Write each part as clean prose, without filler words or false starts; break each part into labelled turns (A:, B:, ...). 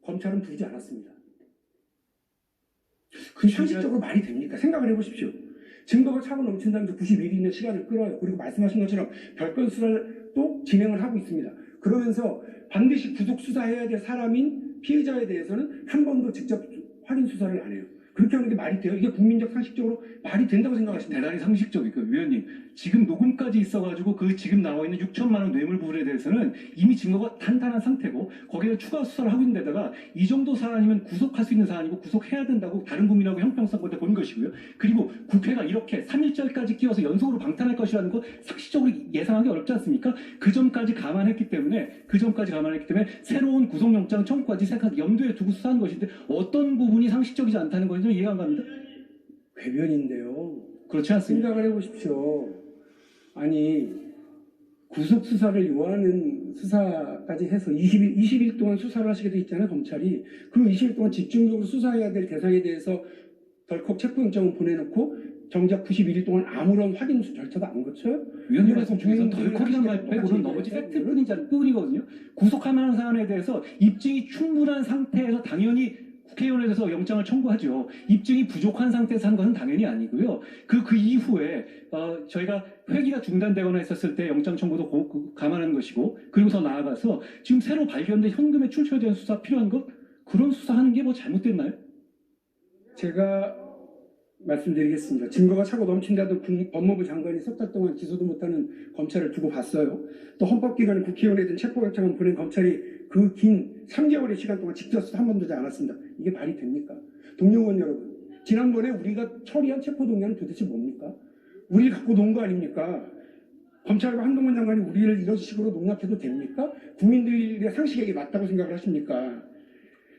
A: 검찰은 부르지 않았습니다. 그게 상식적으로 말이 됩니까? 생각을 해보십시오. 증거가 차고 넘친다면서 91일의 시간을 끌어요. 그리고 말씀하신 것처럼 별건 수사를 또 진행을 하고 있습니다. 그러면서 반드시 구속 수사해야 될 사람인 피해자에 대해서는 한 번도 직접 확인 수사를 안 해요. 그렇게 하는 게 말이 돼요? 이게 국민적 상식적으로 말이 된다고 생각하십니까?
B: 대단히 상식적이고, 위원님 지금 녹음까지 있어가지고 그 지금 나와 있는 6천만 원 뇌물 부분에 대해서는 이미 증거가 탄탄한 상태고 거기에 추가 수사를 하고 있는 데다가 이 정도 사안이면 구속할 수 있는 사안이고 구속해야 된다고 다른 국민하고 형평성부터 본 것이고요. 그리고 국회가 이렇게 3일절까지 끼워서 연속으로 방탄할 것이라는 거 상식적으로 예상하기 어렵지 않습니까? 그 점까지 감안했기 때문에 새로운 구속영장 청구까지 염두에 두고 수사한 것인데 어떤 부분이 상식적이지 않다는 건지 이해가 안 갑니다.
A: 궤변인데요.
B: 그렇지 않습니까?
A: 생각을 해보십시오. 아니 구속수사를 요하는 수사까지 해서 20일 동안 수사를 하시게 돼 있잖아요. 검찰이. 그 20일 동안 집중적으로 수사해야 될 대상에 대해서 덜컥 체포영장을 보내놓고 정작 91일 동안 아무런 확인 절차도 안 거쳐요?
B: 위원님 말씀 중에서 덜컥이란 말 빼고는 나머지 팩트뿐이거든요. 구속할 만한 사안에 대해서 입증이 충분한 상태에서 당연히 국회의원에 대해서 영장을 청구하죠. 입증이 부족한 상태에서 한 것은 당연히 아니고요. 그 이후에 저희가 회기가 중단되거나 했었을 때 영장 청구도 감안하는 것이고, 그리고 더 나아가서 지금 새로 발견된 현금의 출처에 대한 수사 필요한 것, 그런 수사하는 게 뭐 잘못됐나요?
A: 제가 말씀드리겠습니다. 증거가 차고 넘친다던 법무부 장관이 석 달 동안 기소도 못하는 검찰을 두고 봤어요. 또 헌법기관에 국회의원이든 체포영장을 보낸 검찰이 그 긴 3개월의 시간 동안 직접 수사 한 번도 하지 않았습니다. 이게 말이 됩니까? 동료원 여러분, 지난번에 우리가 처리한 체포동의안은 도대체 뭡니까? 우리를 갖고 논 거 아닙니까? 검찰과 한동훈 장관이 우리를 이런 식으로 농락해도 됩니까? 국민들의 상식에 맞다고 생각을 하십니까?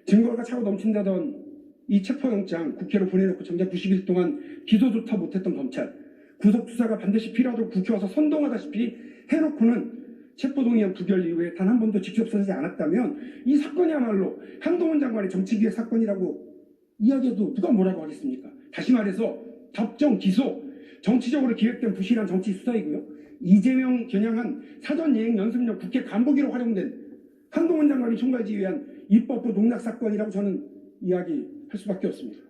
A: 증거가 차고 넘친다던 이 체포영장 국회로 보내놓고 정작 90일 동안 기소조차 못했던 검찰, 구속수사가 반드시 필요하도록 국회 와서 선동하다시피 해놓고는 체포동의안 부결 이후에 단 한 번도 직접 수사하지 않았다면 이 사건이야말로 한동훈 장관의 정치기획 사건이라고 이야기해도 누가 뭐라고 하겠습니까? 다시 말해서 답정, 기소, 정치적으로 기획된 부실한 정치 수사이고요. 이재명 겨냥한 사전예행 연습용 국회 간부기로 활용된 한동훈 장관이 총괄지휘한 입법부 농락 사건이라고 저는 이야기할 수밖에 없습니다.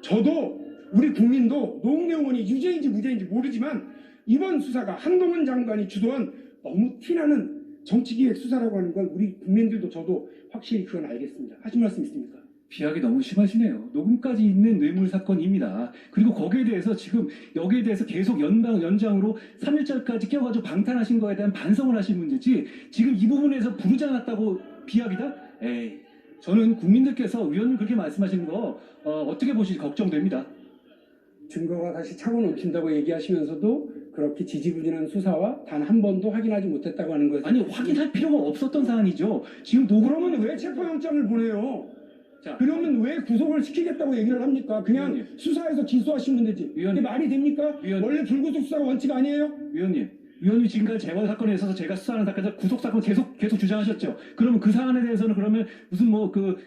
A: 저도 우리 국민도 노웅래 의원이 유죄인지 무죄인지 모르지만 이번 수사가 한동훈 장관이 주도한 너무 티나는 정치기획 수사라고 하는 건 우리 국민들도 저도 확실히 그건 알겠습니다. 하실 말씀 있습니까?
B: 비하기 너무 심하시네요. 녹음까지 있는 뇌물 사건입니다. 그리고 거기에 대해서 지금 여기에 대해서 계속 연장으로 3일절까지 끼워가지고 방탄하신 거에 대한 반성을 하신 문제지 지금 이 부분에서 부르지 않았다고 비하기다? 에이, 저는 국민들께서 위원님 그렇게 말씀하시는 거 어떻게 보실지 걱정됩니다.
A: 증거가 다시 차고 넘친다고 얘기하시면서도 그렇게 지지부진한 수사와 단 한 번도 확인하지 못했다고 하는 것은
B: 아니 확인할 필요가 없었던 사안이죠. 지금
A: 그러면 왜 체포영장을 보내요?
B: 자,
A: 그러면 왜 구속을 시키겠다고 얘기를 합니까? 그냥
B: 위원님.
A: 수사해서 기소하시면 되지. 이게
B: 위원님.
A: 말이 됩니까?
B: 위원님.
A: 원래 불구속 수사가 원칙 아니에요?
B: 위원님 지금까지 재벌 사건에 있어서 제가 수사하는 사건에서 구속 사건 계속 주장하셨죠. 그러면 그 사안에 대해서는 그러면 무슨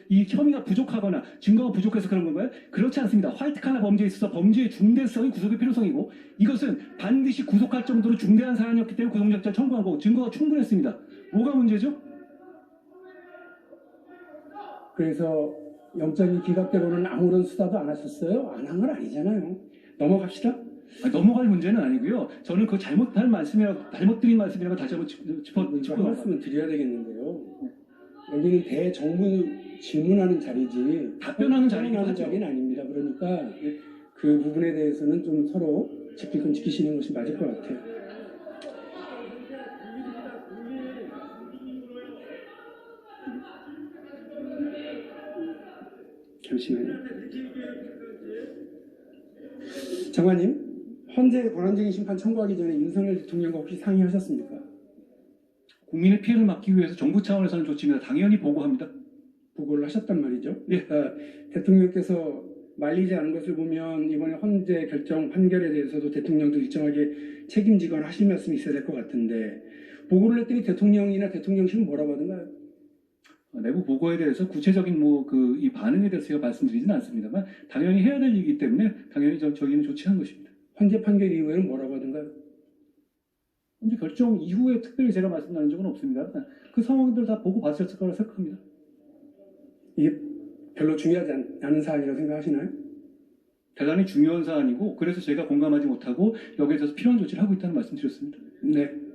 B: 이 혐의가 부족하거나 증거가 부족해서 그런 건가요? 그렇지 않습니다. 화이트 칼라 범죄에 있어서 범죄의 중대성이 구속의 필요성이고 이것은 반드시 구속할 정도로 중대한 사안이었기 때문에 구속영장 청구한 거고 증거가 충분했습니다. 뭐가 문제죠?
A: 그래서 영장이 기각되고는 아무런 수사도 안 하셨어요? 안 한 건 아니잖아요. 넘어갑시다.
B: 넘어갈 문제는 아니고요. 저는 그 잘못드린 말씀이라고 다시 한번
A: 한 말씀은 드려야 되겠는데요. 여기는 대정부 질문하는 자리지
B: 답변하는 자리긴 하죠.
A: 자리는 아닙니다. 그러니까 그 부분에 대해서는 좀 서로 지킬 건 지키시는 것이 맞을 것 같아요. 잠시만요. 장관님, 헌재 권한쟁의 심판 청구하기 전에 윤석열 대통령과 혹시 상의하셨습니까?
B: 국민의 피해를 막기 위해서 정부 차원에서는 조치입니다. 당연히 보고합니다.
A: 보고를 하셨단 말이죠.
B: 예.
A: 대통령께서 말리지 않은 것을 보면 이번에 헌재 결정 판결에 대해서도 대통령도 일정하게 책임지거나 하실 말씀이 있어야 될 것 같은데 보고를 했더니 대통령이나 대통령실은 뭐라고 하던가요?
B: 내부 보고에 대해서 구체적인 이 반응에 대해서 제가 말씀드리지는 않습니다만 당연히 해야 될 일이기 때문에 당연히 저희는 조치한 것입니다.
A: 헌재 판결 이후에는 뭐라고 하던가요?
B: 현재 결정 이후에 특별히 제가 말씀 나눈 적은 없습니다. 그 상황들 다 보고 봤을 거라 생각합니다.
A: 이게 별로 중요하지 않은 사안이라고 생각하시나요?
B: 대단히 중요한 사안이고 그래서 제가 공감하지 못하고 여기에 대해서 필요한 조치를 하고 있다는 말씀 드렸습니다.
A: 네.